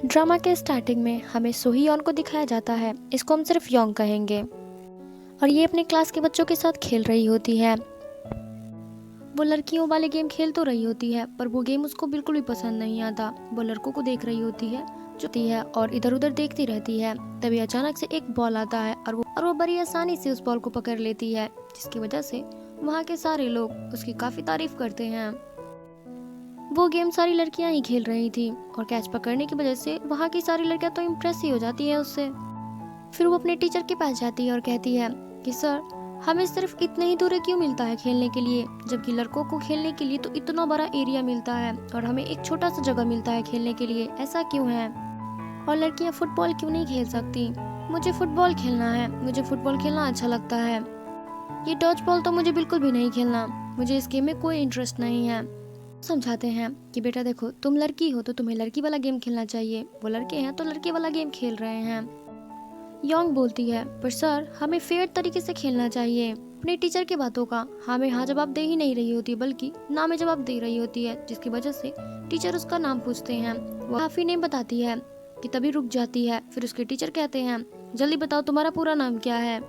Drama के starting में हमें सोहियोन को दिखाया जाता है। इसको हम सिर्फ योंग कहेंगे। और ये अपने क्लास के बच्चों के साथ खेल रही होती है। वो लड़कियों वाले गेम खेल तो रही होती है, पर वो गेम उसको बिल्कुल भी पसंद नहीं आता। वो लड़कों को देख रही होती है और इधर उधर देखती रहती है। तभी अचानक से एक बॉल आता है और वो बड़ी आसानी से उस बॉल को पकड़ लेती है, जिसकी वजह से वहाँ के सारे लोग उसकी काफी तारीफ करते हैं। वो गेम सारी लड़कियां ही खेल रही थी और कैच पकड़ने की वजह से वहाँ की सारी लड़कियां तो इम्प्रेस ही हो जाती है उससे। फिर वो अपने टीचर के पास जाती है और कहती है कि सर, हमें सिर्फ इतने ही दूर क्यों मिलता है खेलने के लिए, जबकि लड़कों को खेलने के लिए तो इतना बड़ा एरिया मिलता है और हमें एक छोटा सा जगह मिलता है खेलने के लिए, ऐसा क्यों है? और लड़कियां फुटबॉल क्यों नहीं खेल सकती? मुझे फुटबॉल खेलना है, मुझे फुटबॉल खेलना अच्छा लगता है। ये डॉज बॉल तो मुझे बिल्कुल भी नहीं खेलना, मुझे इस गेम में कोई इंटरेस्ट नहीं है। समझाते हैं कि बेटा देखो, तुम लड़की हो तो तुम्हें लड़की वाला गेम खेलना चाहिए, वो लड़के हैं तो लड़के वाला गेम खेल रहे हैं। योंग बोलती है, पर सर, हमें फेयर तरीके से खेलना चाहिए। अपने टीचर की बातों का हमें हाँ जवाब दे ही नहीं रही होती, बल्कि ना में जवाब दे रही होती है, जिसकी वजह से टीचर उसका नाम पूछते हैं। वो काफी नेम बताती है कि तभी रुक जाती है। फिर उसके टीचर कहते हैं, जल्दी बताओ तुम्हारा पूरा नाम क्या है।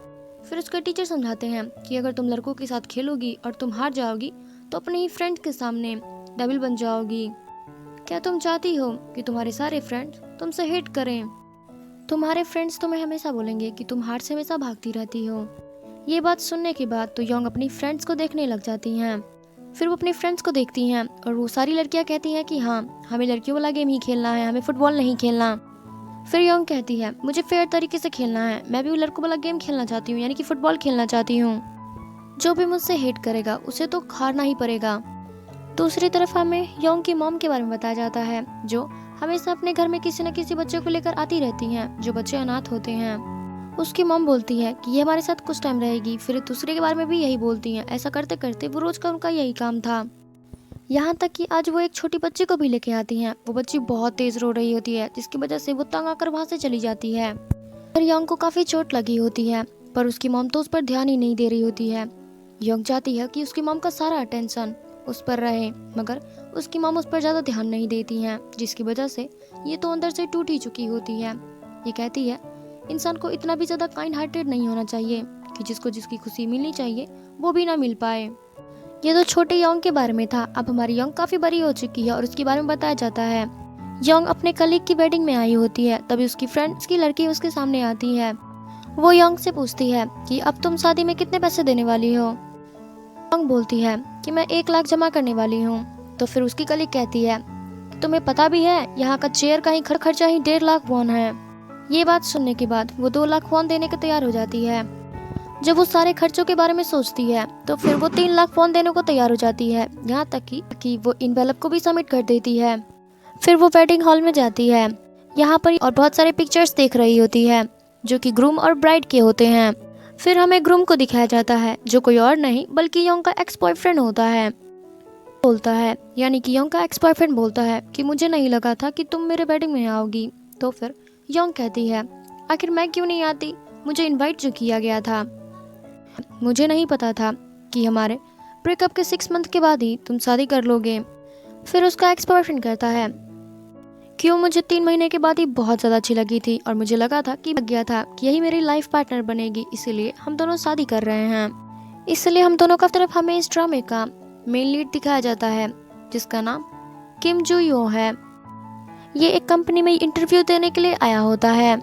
फिर उसके टीचर समझाते हैं कि अगर तुम लड़कों के साथ खेलोगी और तुम हार जाओगी तो अपने ही फ्रेंड के सामने डेविल बन जाओगी। क्या तुम चाहती हो कि तुम्हारे सारे फ्रेंड्स तुमसे हेट करें? तुम्हारे फ्रेंड्स तुम्हें हमेशा बोलेंगे कि तुम हार से हमेशा भागती रहती हो। ये बात सुनने के बाद तो योंग अपनी फ्रेंड्स को देखने लग जाती हैं। फिर वो अपने फ्रेंड्स को देखती हैं और वो सारी लड़कियां कहती हैं कि हाँ, हमें लड़कियों वाला गेम ही खेलना है, हमें फुटबॉल नहीं खेलना। फिर योंग कहती है, मुझे फेयर तरीके से खेलना है, मैं भी वो लड़कों वाला गेम खेलना चाहती हूँ, यानी कि फुटबॉल खेलना चाहती हूँ। जो भी मुझसे हेट करेगा उसे तो हारना ही पड़ेगा। दूसरी तरफ हमें योंग की मॉम के बारे में बताया जाता है, जो हमेशा अपने घर में किसी न किसी बच्चे को लेकर आती रहती हैं, जो बच्चे अनाथ होते हैं। उसकी मॉम बोलती है कि ये हमारे साथ कुछ टाइम रहेगी, फिर दूसरे के बारे में भी यही बोलती हैं। ऐसा करते करते वो रोज का उनका यही काम था। यहाँ तक कि आज वो एक छोटी बच्ची को भी लेके आती हैं। वो बच्ची बहुत तेज रो रही होती है, जिसकी वजह से वो तंग आकर वहाँ से चली जाती है। पर योंग को काफी चोट लगी होती है, पर उसकी मॉम तो उस पर ध्यान ही नहीं दे रही होती है। योंग चाहती है कि उसकी मॉम का सारा अटेंशन उस पर रहे, मगर उसकी मॉम उस पर ज्यादा ध्यान नहीं देती हैं, जिसकी वजह से ये तो अंदर से टूट ही चुकी होती है। ये कहती है, इंसान को इतना भी ज्यादा काइंड हार्टेड नहीं होना चाहिए कि जिसको जिसकी खुशी मिलनी चाहिए वो भी ना मिल पाए। ये तो छोटे योंग के बारे में था। अब हमारी योंग काफी बड़ी हो चुकी है और उसके बारे में बताया जाता है। योंग अपने कलीग की वेडिंग में आई होती है, तभी उसकी फ्रेंड्स की लड़की उसके सामने आती है। वो योंग से पूछती है कि अब तुम शादी में कितने पैसे देने वाली हो? योंग बोलती है कि मैं 1 लाख जमा करने वाली हूँ। तो फिर उसकी कलीग कहती है, तुम्हें पता भी है यहाँ का चेयर का ही खर्चा ही 1.5 लाख वॉन है। ये बात सुनने के बाद वो 2 लाख वॉन देने को तैयार हो जाती है। जब वो सारे खर्चों के बारे में सोचती है तो फिर वो 3 लाख वॉन देने को तैयार हो जाती है, यहाँ तक कि वो इनवेलप को भी सबमिट कर देती है। फिर वो वेडिंग हॉल में जाती है। यहाँ पर और बहुत सारे पिक्चर्स देख रही होती है, जो कि ग्रूम और ब्राइड के होते हैं। फिर हमें ग्रूम को दिखाया जाता है, जो कोई और नहीं बल्कि योंग का एक्स बॉयफ्रेंड होता है। बोलता है, यानी कि योंग का एक्स बॉयफ्रेंड बोलता है कि मुझे नहीं लगा था कि तुम मेरे वेडिंग में आओगी। तो फिर योंग कहती है, आखिर मैं क्यों नहीं आती? मुझे इनवाइट जो किया गया था, मुझे नहीं पता था कि हमारे ब्रेकअप के 6 मंथ के बाद ही तुम शादी कर लोगे। फिर उसका एक्स बॉयफ्रेंड कहता है, क्यों, मुझे 3 महीने के बाद ही बहुत ज़्यादा अच्छी लगी थी और मुझे लगा था कि लग गया था कि यही मेरी लाइफ पार्टनर बनेगी, इसीलिए हम दोनों शादी कर रहे हैं। इसलिए हम दोनों का तरफ हमें इस ड्रामे का मेन लीड दिखाया जाता है, जिसका नाम किम जू यो है। ये एक कंपनी में इंटरव्यू देने के लिए आया होता है।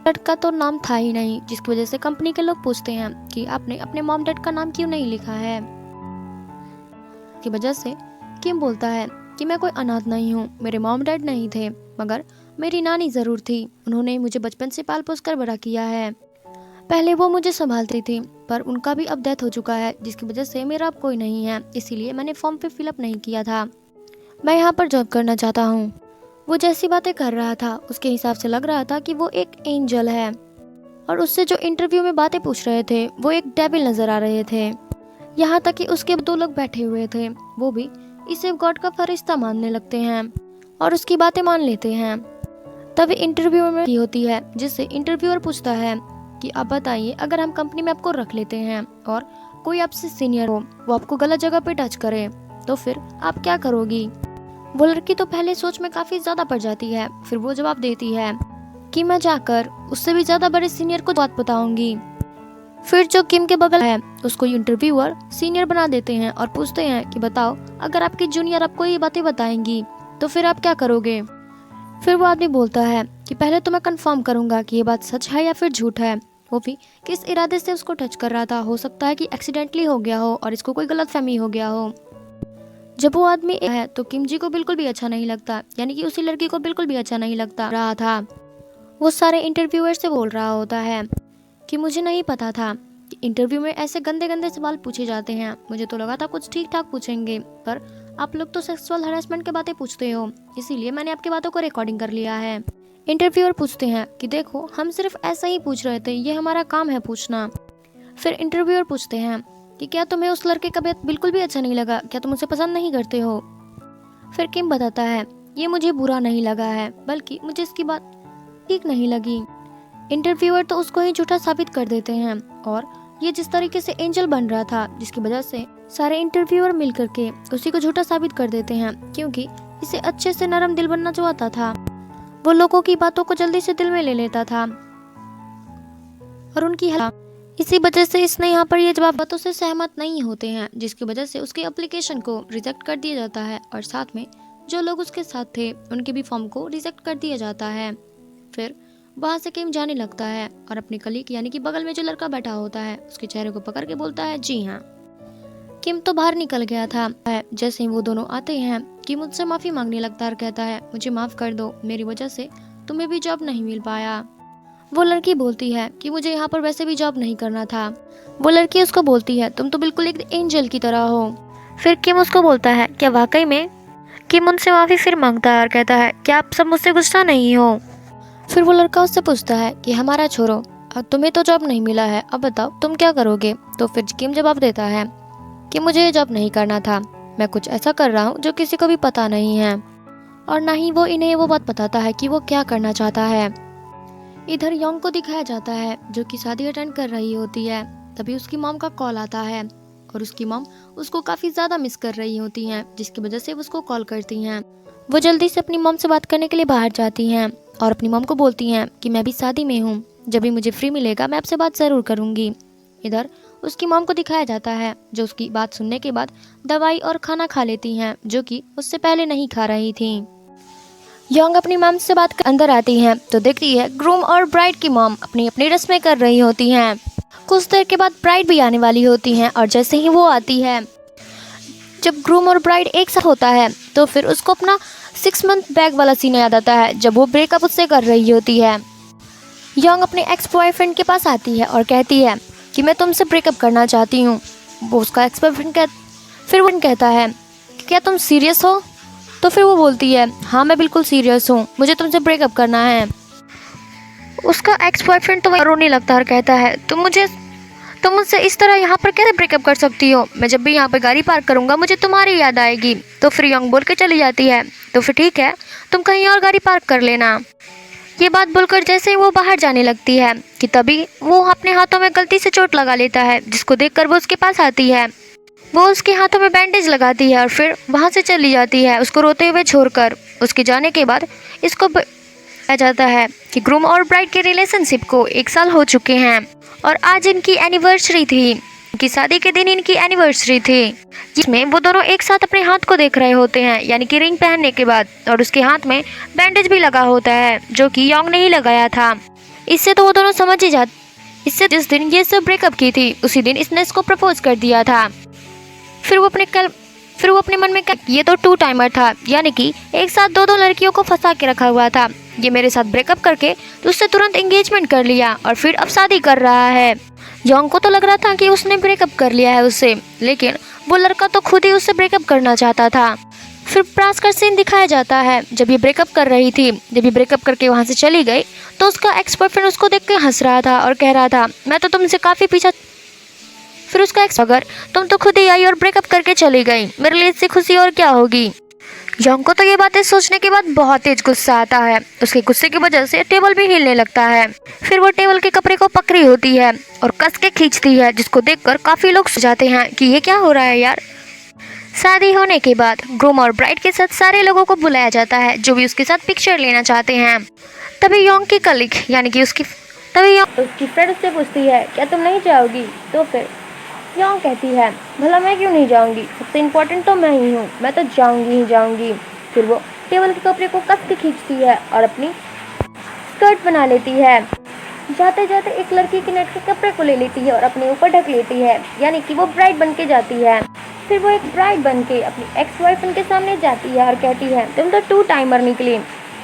लड़का तो नाम था ही नहीं, जिसकी वजह से कंपनी के लोग पूछते हैं कि आपने अपने मॉम डैड का नाम क्यों नहीं लिखा है। की वजह से किम बोलता है कि मैं कोई अनाथ नहीं हूँ, मेरे मॉम डैड नहीं थे, मगर मेरी नानी जरूर थी। उन्होंने मुझे बचपन से पाल पोस कर बड़ा किया है। पहले वो मुझे संभालती थी, पर उनका भी अब डेथ हो चुका है, जिसकी वजह से मेरा अब कोई नहीं है, इसीलिए मैंने फॉर्म पे फिलअप नहीं किया था। मैं यहाँ पर जॉब करना चाहता हूँ। वो जैसी बातें कर रहा था उसके हिसाब से लग रहा था कि वो एक एंजल है, और उससे जो इंटरव्यू में बातें पूछ रहे थे वो एक डेविल नजर आ रहे थे। यहाँ तक कि उसके 2 लोग बैठे हुए थे, वो भी इसे गॉड का फरिश्ता मानने लगते हैं और उसकी बातें मान लेते हैं। तभी इंटरव्यू में होती है, जिससे इंटरव्यूअर पूछता है कि आप बताइए, अगर हम कंपनी में आपको रख लेते हैं और कोई आपसे सीनियर हो, वो आपको गलत जगह पे टच करे, तो फिर आप क्या करोगी? वो लड़की तो पहले सोच में काफी ज्यादा पड़ जाती है। फिर वो जवाब देती है कि मैं जाकर उससे भी ज्यादा बड़े सीनियर को बात बताऊंगी। फिर जो किम के बगल है उसको इंटरव्यूअर सीनियर बना देते हैं और पूछते हैं कि बताओ, अगर आपकी जूनियर आपको ये बातें बताएंगी तो फिर आप क्या करोगे। फिर वो आदमी बोलता है कि पहले तो मैं कंफर्म करूंगा कि ये बात सच है या फिर झूठ है। वो भी किस इरादे से उसको टच कर रहा था, हो सकता है कि एक्सीडेंटली हो गया हो और इसको कोई गलतफहमी हो गया हो। जब वो आदमी है तो किम जी को बिल्कुल भी अच्छा नहीं लगता, यानी कि उसी लड़की को बिल्कुल भी अच्छा नहीं लगता रहा था। वो सारे इंटरव्यूअर से बोल रहा होता है कि मुझे नहीं पता था कि इंटरव्यू में ऐसे गंदे गंदे सवाल पूछे जाते हैं। मुझे तो लगा था कुछ ठीक ठाक पूछेंगे, पर आप लोग तो सेक्सुअल हरासमेंट की बातें पूछते हो, इसीलिए मैंने आपकी बातों को रिकॉर्डिंग कर लिया है। इंटरव्यूअर पूछते हैं कि देखो, हम सिर्फ ऐसा ही पूछ रहे थे, ये हमारा काम है पूछना। फिर इंटरव्यूअर पूछते हैं कि क्या तुम्हें उस लड़के का बिल्कुल भी अच्छा नहीं लगा, क्या तुम उसे पसंद नहीं करते हो। फिर किम बताता है ये मुझे बुरा नहीं लगा है, बल्कि मुझे इसकी बात ठीक नहीं लगी। इंटरव्यूअर तो उसको ही झूठा साबित कर देते हैं और ये जिस तरीके से एंजल बन रहा था, जिसकी वजह से सारे इंटरव्यूअर मिल करके उसी को झूठा साबित कर देते हैं, क्योंकि इसे अच्छे से नरम दिल बनना चाहता था। वो लोगों की बातों को जल्दी से दिल में ले लेता था और उनकी इसी वजह से इसने यहाँ पर ये जवाब बातों से सहमत नहीं होते हैं, जिसकी वजह से उसके एप्लीकेशन को रिजेक्ट कर दिया जाता है और साथ में जो लोग उसके साथ थे उनके भी फॉर्म को रिजेक्ट कर दिया जाता है। फिर वहाँ से किम जाने लगता है और अपने कलीग यानी कि बगल में जो लड़का बैठा होता है उसके चेहरे को पकड़ के बोलता है जी हाँ। किम तो बाहर निकल गया था। जैसे ही वो दोनों आते हैं किम मुझसे माफी मांगने लगता है और कहता है मुझे माफ कर दो, मेरी वजह से तुम्हें भी जॉब नहीं मिल पाया। वो लड़की बोलती है कि मुझे यहाँ पर वैसे भी जॉब नहीं करना था। वो लड़की उसको बोलती है तुम तो बिल्कुल एक एंजल की तरह हो। फिर किम उसको बोलता है क्या वाकई में। किम उनसे माफी फिर मांगता है और कहता है क्या आप सब मुझसे गुस्सा नहीं हो। फिर वो लड़का उससे पूछता है कि हमारा छोड़ो, अब तुम्हें तो जॉब नहीं मिला है, अब बताओ तुम क्या करोगे। तो फिर किम जवाब देता है कि मुझे ये जॉब नहीं करना था, मैं कुछ ऐसा कर रहा हूँ जो किसी को भी पता नहीं है और ना ही वो इन्हें वो बात बताता है कि वो क्या करना चाहता है। इधर योंग को दिखाया जाता है जो कि शादी अटेंड कर रही होती है। तभी उसकी मॉम का कॉल आता है और उसकी मॉम उसको काफी ज्यादा मिस कर रही होती हैं, जिसकी वजह से उसको कॉल करती हैं। वो जल्दी से अपनी मॉम से बात करने के लिए बाहर जाती हैं और अपनी मॉम को बोलती हैं कि मैं भी शादी में हूँ, जब भी मुझे फ्री मिलेगा मैं आपसे बात जरूर करूँगी। इधर उसकी मॉम को दिखाया जाता है जो उसकी बात सुनने के बाद दवाई और खाना खा लेती हैं, जो कि उससे पहले नहीं खा रही थी। योंग अपनी मॉम से बात कर अंदर आती हैं तो देखती है ग्रूम और ब्राइड की मॉम अपनी अपनी रस्में कर रही होती हैं। कुछ देर के बाद ब्राइड भी आने वाली होती हैं और जैसे ही वो आती है, जब ग्रूम और ब्राइड एक साथ होता है तो फिर उसको अपना 6 मंथ बैक वाला सीन याद आता है जब वो ब्रेकअप उससे कर रही होती है। योंग अपने एक्स बॉयफ्रेंड के पास आती है और कहती है कि मैं तुमसे ब्रेकअप करना चाहती हूँ। वो उसका एक्स बॉयफ्रेंड फिर वो कहता है कि क्या तुम सीरियस हो। तो फिर वो बोलती है हाँ मैं बिल्कुल सीरियस हूँ, मुझे तुमसे ब्रेकअप करना है। उसका एक्स बॉयफ्रेंड तो रोने लगता है और कहता है तुम मुझसे इस तरह यहाँ पर कैसे ब्रेकअप कर सकती हो, मैं जब भी यहाँ पर गाड़ी पार्क करूँगा मुझे तुम्हारी याद आएगी। तो फिर योंग बोल के चली जाती है तो फिर ठीक है तुम कहीं और गाड़ी पार्क कर लेना। ये बात बोलकर जैसे ही वो बाहर जाने लगती है कि तभी वो अपने हाथों में गलती से चोट लगा लेता है, जिसको देखकर वो उसके पास आती है। वो उसके हाथों में बैंडेज लगाती है और फिर वहाँ से चली जाती है उसको रोते हुए छोड़कर। उसके जाने के बाद इसको बताया जाता है कि ग्रूम और ब्राइड के रिलेशनशिप को 1 साल हो चुके हैं और आज इनकी एनिवर्सरी थी। इनकी शादी के दिन इनकी एनिवर्सरी थी, जिसमें वो दोनों एक साथ अपने हाथ को देख रहे होते हैं, यानी कि रिंग पहनने के बाद, और उसके हाथ में बैंडेज भी लगा होता है जो कि योंग ने ही लगाया था। इससे तो वो दोनों समझ ही जाते। इससे जिस दिन ये सब ब्रेकअप की थी उसी दिन इसने इसको प्रपोज कर दिया था। फिर वो अपने मन में ये तो 2 टाइमर था, यानी कि एक साथ दो लड़कियों को फंसा के रखा हुआ था। ये मेरे साथ ब्रेकअप करके तो उससे तुरंत एंगेजमेंट कर लिया और फिर अब शादी कर रहा है। योंग को तो लग रहा था कि उसने ब्रेकअप कर लिया है उससे, लेकिन वो लड़का तो खुद ही उससे ब्रेकअप करना चाहता था। फिर प्रास का सीन दिखाया जाता है जब ये ब्रेकअप कर रही थी। जब ये ब्रेकअप करके वहाँ से चली गई तो उसका एक्स बॉयफ्रेंड उसको देख के हंस रहा था और कह रहा था मैं तो तुमसे काफ़ी पीछा। फिर उसका एक्स अगर तुम तो खुद ही आई और ब्रेकअप करके चली गई, मेरे लिए इससे खुशी और क्या होगी। योंग को तो ये बातें सोचने के बाद बहुत तेज गुस्सा आता है। उसके गुस्से की वजह से टेबल भी हिलने लगता है। फिर वो टेबल के कपड़े को पकड़ी होती है और कस के खींचती है, जिसको देखकर काफी लोग जाते हैं कि ये क्या हो रहा है यार। शादी होने के बाद ग्रूम और ब्राइड के साथ सारे लोगों को बुलाया जाता है जो भी उसके साथ पिक्चर लेना चाहते हैं। तभी योंग की कलीग यानी कि उसकी फ्रेंड उससे पूछती है क्या तुम नहीं जाओगी? तो फिर योंग कहती है भला मैं क्यों नहीं जाऊंगी, सबसे इम्पोर्टेंट तो मैं ही हूँ, मैं तो जाऊंगी ही जाऊंगी। फिर वो टेबल के कपड़े को कस के खींचती है और अपनी स्कर्ट बना लेती है। जाते जाते एक लड़की के नेट के कपड़े को ले लेती है और अपने ऊपर ढक लेती है, यानी कि वो ब्राइड बन के जाती है। फिर वो एक ब्राइड बन के अपनी एक्स बॉयफ्रेंड के सामने जाती है और कहती है तुम तो 2 टाइमर निकली,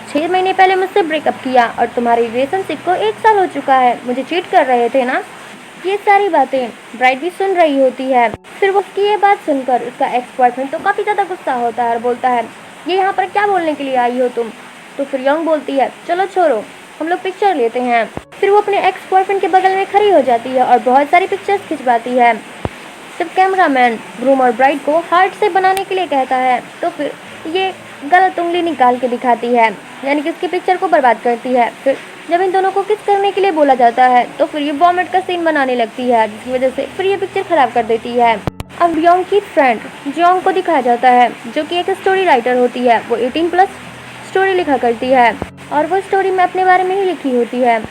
6 महीने पहले मुझसे ब्रेकअप किया और तुम्हारी रिलेशनशिप को 1 साल हो चुका है, मुझे चीट कर रहे थे ना। ये सारी बातें ब्राइड भी सुन रही होती है। फिर वो उसकी ये बात सुनकर उसका एक्स बॉयफ्रेंड तो काफ़ी ज़्यादा गुस्सा होता है और बोलता है ये यहाँ पर क्या बोलने के लिए आई हो तुम? तो फिर योंग बोलती है चलो छोड़ो, हम लोग पिक्चर लेते हैं। फिर वो अपने एक्स बॉयफ्रेंड के बगल में खड़ी हो जाती है और बहुत सारी पिक्चर्स खिंचवाती है। जब कैमरामैन ग्रूम और ब्राइड को हार्ट से बनाने के लिए कहता है तो फिर ये गलत उंगली निकाल के दिखाती है, यानी कि उसकी पिक्चर को बर्बाद करती है। फिर जब इन दोनों को किस करने के लिए बोला जाता है तो फिर ये वॉमिट का सीन बनाने लगती है, जिसकी वजह से फिर ये पिक्चर खराब कर देती है। अब योंग की फ्रेंड जोंग को दिखाया जाता है जो कि एक स्टोरी राइटर होती है। वो 18+ स्टोरी लिखा करती है और वो स्टोरी में अपने बारे में ही लिखी होती है।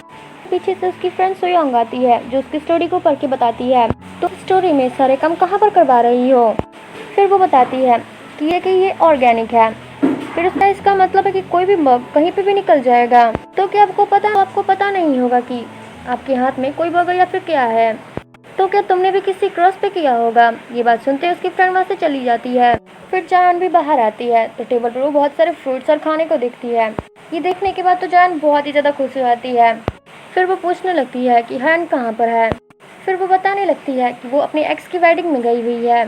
पीछे से उसकी फ्रेंड सोयोंग आती है जो उसकी स्टोरी को पढ़ के बताती है तो स्टोरी में सारे काम कहाँ पर करवा रही हो। फिर वो बताती है कि ये ऑर्गेनिक है। फिर उसका इसका मतलब है कि कोई भी मग कहीं पे भी निकल जाएगा। तो क्या आपको पता नहीं होगा कि आपके हाथ में कोई बग या फिर क्या है? तो क्या तुमने भी किसी क्रॉस पे किया होगा? ये बात सुनते उसकी फ्रेंड वहाँ से चली जाती है। फिर जान भी बाहर आती है तो टेबल पर वो बहुत सारे फ्रूट्स और खाने को देखती है। ये देखने के बाद तो जान बहुत ही ज़्यादा खुश हो जाती है। फिर वो पूछने लगती है कि हैंड कहाँ पर है। फिर वो बताने लगती है कि वो अपनी एक्स की वेडिंग में गई हुई है।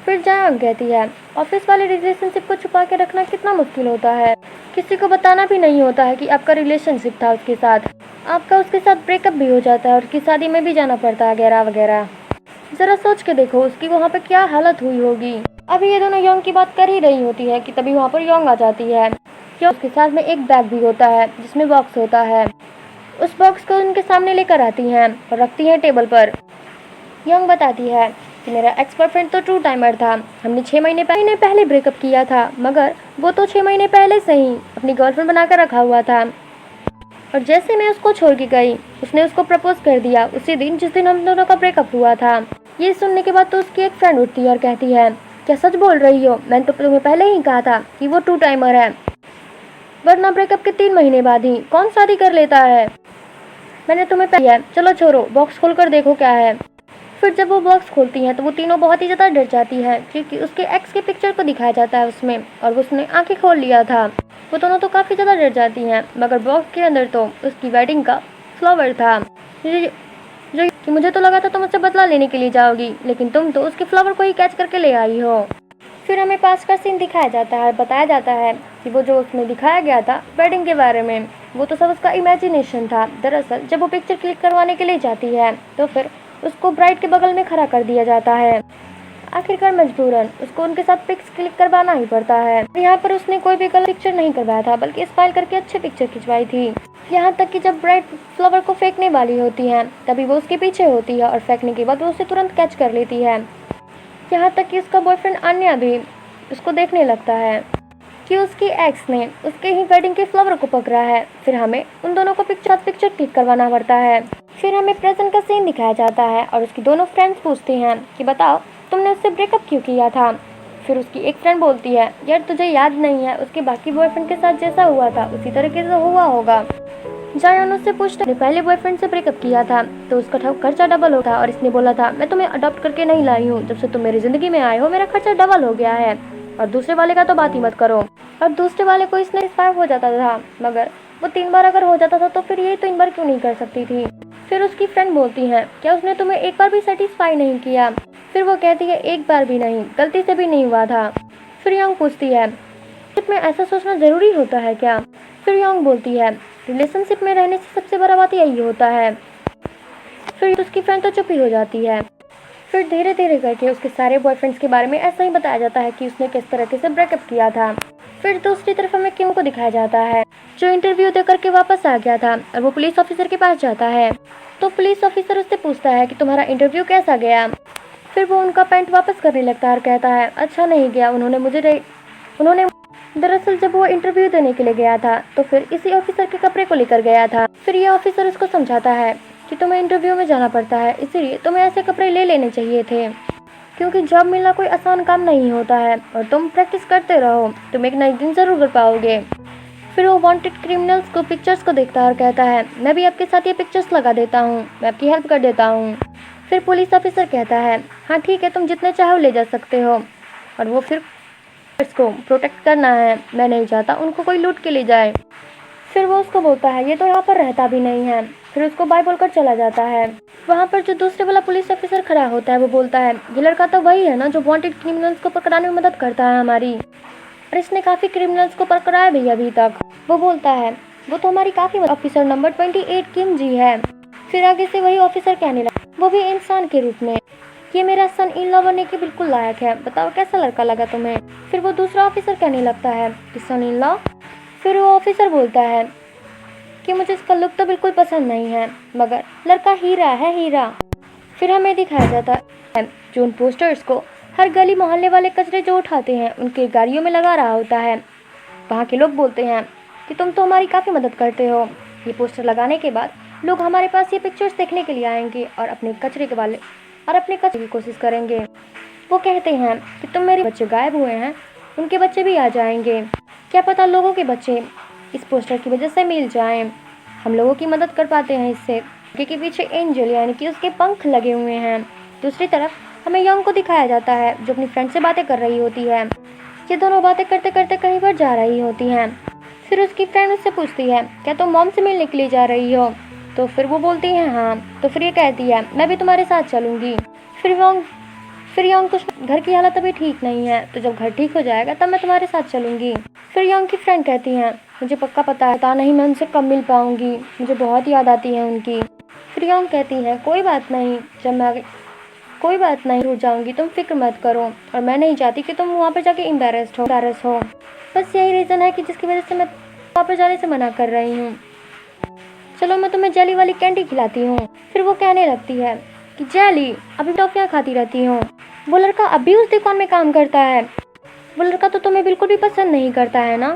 फिर जान कहती है ऑफिस वाले रिलेशनशिप को छुपा के रखना कितना मुश्किल होता है, किसी को बताना भी नहीं होता है कि आपका रिलेशनशिप था उसके साथ, आपका उसके साथ ब्रेकअप भी हो जाता है और उसकी शादी में भी जाना पड़ता है वगैरह वगैरह। ज़रा सोच के देखो उसकी वहाँ पे क्या हालत हुई होगी। अभी ये दोनों योंग की बात कर ही रही होती है कि तभी वहाँ पर योंग आ जाती है। उसके साथ में एक बैग भी होता है जिसमें बॉक्स होता है। उस बॉक्स को उनके सामने लेकर आती हैं और रखती हैं टेबल पर। योंग बताती है कि मेरा एक्स बॉयफ्रेंड तो 2 टाइमर था, हमने 6 महीने पहले ब्रेकअप किया था, मगर वो तो 6 महीने पहले से ही अपनी गर्लफ्रेंड बनाकर रखा हुआ था और जैसे मैं उसको छोड़ के गई उसने उसको प्रपोज कर दिया उसी दिन जिस दिन हम दोनों का ब्रेकअप हुआ था। ये सुनने के बाद तो उसकी एक फ्रेंड उठती है और कहती है क्या सच बोल रही हो? मैंने तो तुम्हें पहले ही कहा था कि वो 2 टाइमर है, वरना ब्रेकअप के 3 महीने बाद ही कौन शादी कर लेता है। मैंने तुम्हें पहले है, चलो छोड़ो, बॉक्स खोल कर देखो क्या है। फिर जब वो बॉक्स खोलती हैं तो वो तीनों बहुत ही ज़्यादा डर जाती हैं क्योंकि उसके एक्स के पिक्चर को दिखाया जाता है उसमें और वो उसने आंखें खोल लिया था। वो दोनों तो काफ़ी ज़्यादा डर जाती हैं, मगर बॉक्स के अंदर तो उसकी वेडिंग का फ्लावर था जो कि मुझे तो लगा था तुम मुझसे बदला लेने के लिए जाओगी, लेकिन तुम तो उसके फ्लावर को ही कैच करके ले आई हो। फिर हमें पास का सीन दिखाया जाता है, बताया जाता है कि वो जो उसमें दिखाया गया था वेडिंग के बारे में वो तो सब उसका इमेजिनेशन था। दरअसल जब वो पिक्चर क्लिक करवाने के लिए जाती है तो फिर उसको ब्राइड के बगल में खड़ा कर दिया जाता है। आखिरकार मजबूरन उसको उनके साथ पिक्स क्लिक करवाना ही पड़ता है। यहाँ पर उसने कोई भी गलत पिक्चर नहीं करवाया था बल्कि स्माइल करके अच्छे पिक्चर खिंचवाई थी। यहाँ तक कि जब ब्राइड फ्लावर को फेंकने वाली होती है तभी वो उसके पीछे होती है और फेंकने के बाद वो उसे तुरंत कैच कर लेती है। यहाँ तक कि उसका बॉयफ्रेंड अन्य भी उसको देखने लगता है कि उसकी एक्स ने उसके ही वेडिंग के फ्लावर को पकड़ा है। फिर हमें उन दोनों को पिक्चर क्लिक करवाना पड़ता है। फिर हमें प्रेजेंट का सीन दिखाया जाता है और उसकी दोनों फ्रेंड्स पूछती हैं कि बताओ तुमने उससे ब्रेकअप क्यों किया था। फिर उसकी एक फ्रेंड बोलती है यार तुझे याद नहीं है, उसके बाकी बॉयफ्रेंड के साथ जैसा हुआ था उसी तरीके से हुआ होगा। जायन उससे पूछता है पहले बॉयफ्रेंड से ब्रेकअप किया था तो उसका खर्चा डबल होता और इसने बोला था मैं तुम्हें अडॉप्ट करके नहीं लाई हूँ, जब से तुम मेरी जिंदगी में आए हो मेरा खर्चा डबल हो गया है। और दूसरे वाले का तो बात ही मत करो। और दूसरे वाले को इसने इंस्पायर हो जाता था, मगर वो 3 बार अगर हो जाता था तो फिर ये तो इन बार क्यों नहीं कर सकती थी। फिर उसकी फ्रेंड बोलती है क्या उसने तुम्हें एक बार भी सेटिस्फाई नहीं किया। फिर वो कहती है एक बार भी नहीं, गलती से भी नहीं हुआ था। फिर योंग पूछती है में ऐसा सोचना ज़रूरी होता है क्या। फिर योंग बोलती है रिलेशनशिप में रहने से सबसे बड़ा बात यही होता है। फिर उसकी फ्रेंड तो चुप ही हो जाती है। फिर धीरे धीरे करके उसके सारे बॉयफ्रेंड्स के बारे में ऐसा ही बताया जाता है कि उसने किस तरीके से ब्रेकअप किया था। फिर दूसरी तरफ हमें किम को दिखाया जाता है जो इंटरव्यू दे करके वापस आ गया था और वो पुलिस ऑफिसर के पास जाता है। तो पुलिस ऑफिसर उससे पूछता है कि तुम्हारा इंटरव्यू कैसा गया। फिर वो उनका पैंट वापस करने लगता है और कहता है अच्छा नहीं गया, उन्होंने दरअसल जब वो इंटरव्यू देने के लिए गया था तो फिर इसी ऑफिसर के कपड़े को लेकर गया था। फिर ये ऑफिसर उसको समझाता है कि तुम्हें इंटरव्यू में जाना पड़ता है, इसीलिए तुम्हें ऐसे कपड़े ले लेने चाहिए थे, क्योंकि जॉब मिलना कोई आसान काम नहीं होता है और तुम प्रैक्टिस करते रहो, तुम एक ना एक दिन ज़रूर कर पाओगे। फिर वो वांटेड क्रिमिनल्स को पिक्चर्स को देखता है और कहता है मैं भी आपके साथ ये पिक्चर्स लगा देता हूँ, मैं आपकी हेल्प कर देता हूँ। फिर पुलिस ऑफिसर कहता है हाँ ठीक है, तुम जितने चाहो ले जा सकते हो, और वो फिर इसको प्रोटेक्ट करना है, मैं नहीं चाहता उनको कोई लूट के ले जाए। फिर वो उसको बोलता है ये तो यहाँ पर रहता भी नहीं है, फिर उसको बाय बोलकर चला जाता है। वहाँ पर जो दूसरे वाला पुलिस ऑफिसर खड़ा होता है वो बोलता है ये लड़का तो वही है ना जो वांटेड क्रिमिनल्स को पकड़ाने में मदद करता है हमारी, और इसने काफ़ी क्रिमिनल्स को पकड़ाया भी अभी तक। वो बोलता है वो तो हमारी काफ़ी ऑफिसर नंबर 28 किम जी है। फिर आगे से वही ऑफिसर कहने लगा वो भी इंसान के रूप में, ये मेरा सन इन लॉ बनने के बिल्कुल लायक है, बताओ कैसा लड़का लगा तुम्हें। फिर वो दूसरा ऑफिसर कहने लगता है कि सन इन लॉ। फिर वो ऑफिसर बोलता है कि मुझे इसका लुक तो बिल्कुल पसंद नहीं है, मगर लड़का हीरा है, हीरा। फिर हमें दिखाया जाता है जो उन पोस्टर्स को हर गली मोहल्ले वाले कचरे जो उठाते हैं उनके गाड़ियों में लगा रहा होता है। वहाँ के लोग बोलते हैं कि तुम तो हमारी काफ़ी मदद करते हो, ये पोस्टर लगाने के बाद लोग हमारे पास ये पिक्चर्स देखने के लिए आएंगे और अपने कचरे की कोशिश करेंगे। वो कहते हैं कि तुम मेरे बच्चे गायब हुए हैं, उनके बच्चे भी आ जाएंगे, क्या पता लोगों के बच्चे इस पोस्टर की वजह से मिल जाएं। हम लोगों की मदद कर पाते हैं इससे, क्योंकि पीछे एंजल यानी कि उसके पंख लगे हुए हैं। दूसरी तरफ हमें यंग को दिखाया जाता है जो अपनी फ्रेंड से बातें कर रही होती है। ये दोनों बातें करते करते कहीं पर जा रही होती हैं। फिर उसकी फ्रेंड उससे पूछती है क्या तुम मॉम से मिलने के लिए जा रही हो, तो फिर वो बोलती है हाँ। तो फिर ये कहती है मैं भी तुम्हारे साथ चलूँगी। फिर यंग कुछ घर की हालत अभी ठीक नहीं है, तो जब घर ठीक हो जाएगा तब मैं तुम्हारे साथ चलूँगी। फिर यंग की फ्रेंड कहती हैं मुझे पक्का पता नहीं मैं उनसे कब मिल पाऊँगी, मुझे बहुत याद आती है उनकी। फिर यंग कहती हैं कोई बात नहीं रुक जाऊँगी, तुम फिक्र मत करो, और मैं नहीं चाहती कि तुम वहाँ पर जाके एम्बैरेस्ड हो। बस यही रीज़न है कि जिसकी वजह से मैं वहाँ पर जाने से मना कर रही हूँ। चलो मैं तुम्हें जेली वाली कैंडी खिलाती हूँ। फिर वो कहने लगती है कि जेली, अभी टॉफियाँ खाती रहती हूँ। वो लड़का अभी उस दुकान में काम करता है, वो लड़का तो तुम्हें बिल्कुल भी पसंद नहीं करता है ना।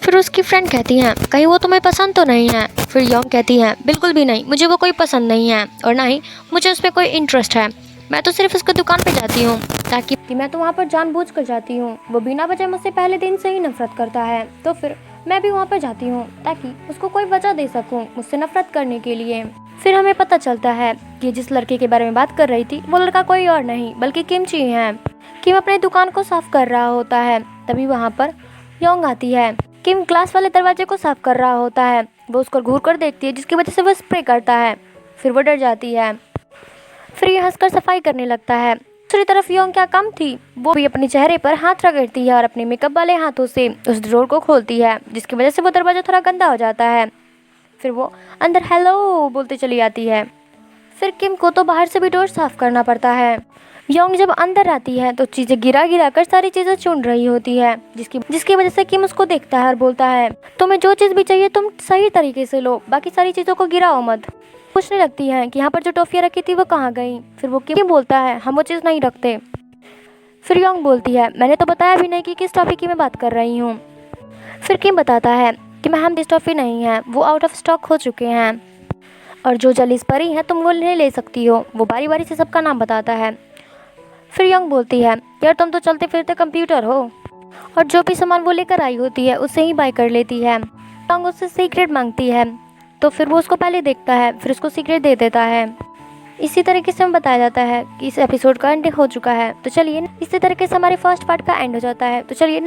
फिर उसकी फ्रेंड कहती हैं कहीं वो तुम्हें पसंद तो नहीं है। फिर यंग कहती हैं बिल्कुल भी नहीं, मुझे वो कोई पसंद नहीं है और ना ही मुझे उस पर कोई इंटरेस्ट है, मैं तो सिर्फ उसकी दुकान पे जाती हूँ ताकि मैं तो वहाँ पर जानबूझ कर जाती हूँ। वो बिना वजह मुझसे पहले दिन से ही नफरत करता है, तो फिर मैं भी वहाँ पर जाती हूँ ताकि उसको कोई वजह दे सकूँ मुझसे नफरत करने के लिए। फिर हमें पता चलता है कि जिस लड़के के बारे में बात कर रही थी वो लड़का कोई और नहीं बल्कि किमची है। किम अपने दुकान को साफ कर रहा होता है, तभी वहाँ पर योंग आती है। किम ग्लास वाले दरवाजे को साफ कर रहा होता है, वो उसको घूर कर देखती है जिसकी वजह से वो स्प्रे करता है। फिर वो डर जाती है। फिर ये हंसकर सफाई करने लगता है। दूसरी तरफ योंग क्या कम थी, वो भी अपने चेहरे पर हाथ रगड़ती है और अपने मेकअप वाले हाथों से उस ड्रॉर को खोलती है, जिसकी वजह से वो दरवाजा थोड़ा गंदा हो जाता है। फिर वो अंदर हेलो बोलते चली आती है। फिर किम को तो बाहर से भी डोर साफ करना पड़ता है। योंग जब अंदर आती है तो चीज़ें गिरा कर सारी चीज़ें चुन रही होती है, जिसकी वजह से किम उसको देखता है और बोलता है तुम्हें जो चीज़ भी चाहिए तुम सही तरीके से लो, बाकी सारी चीज़ों को गिराओ मत। पूछने लगती है कि यहाँ पर जो टॉफियाँ रखी थी वो कहाँ गई। फिर वो किम बोलता है हम वो चीज़ नहीं रखते। फिर योंग बोलती है मैंने तो बताया भी नहीं कि किस टॉफी की मैं बात कर रही हूँ। फिर किम बताता है कि मैम दिस टॉफी नहीं है, वो आउट ऑफ स्टॉक हो चुके हैं, और जो जलीस परी है तुम वो ले सकती हो। वो बारी बारी से सबका नाम बताता है। फिर योंग बोलती है यार तुम तो चलते फिरते कंप्यूटर हो, और जो भी सामान वो लेकर आई होती है उससे ही बाय कर लेती है। योंग उससे सीक्रेट मांगती है, तो फिर वो उसको पहले देखता है, फिर उसको सीक्रेट दे देता है। इसी तरीके से हमें बताया जाता है कि इस एपिसोड का एंड हो चुका है। तो चलिए इसी तरीके से हमारे फर्स्ट पार्ट का एंड हो जाता है। तो चलिए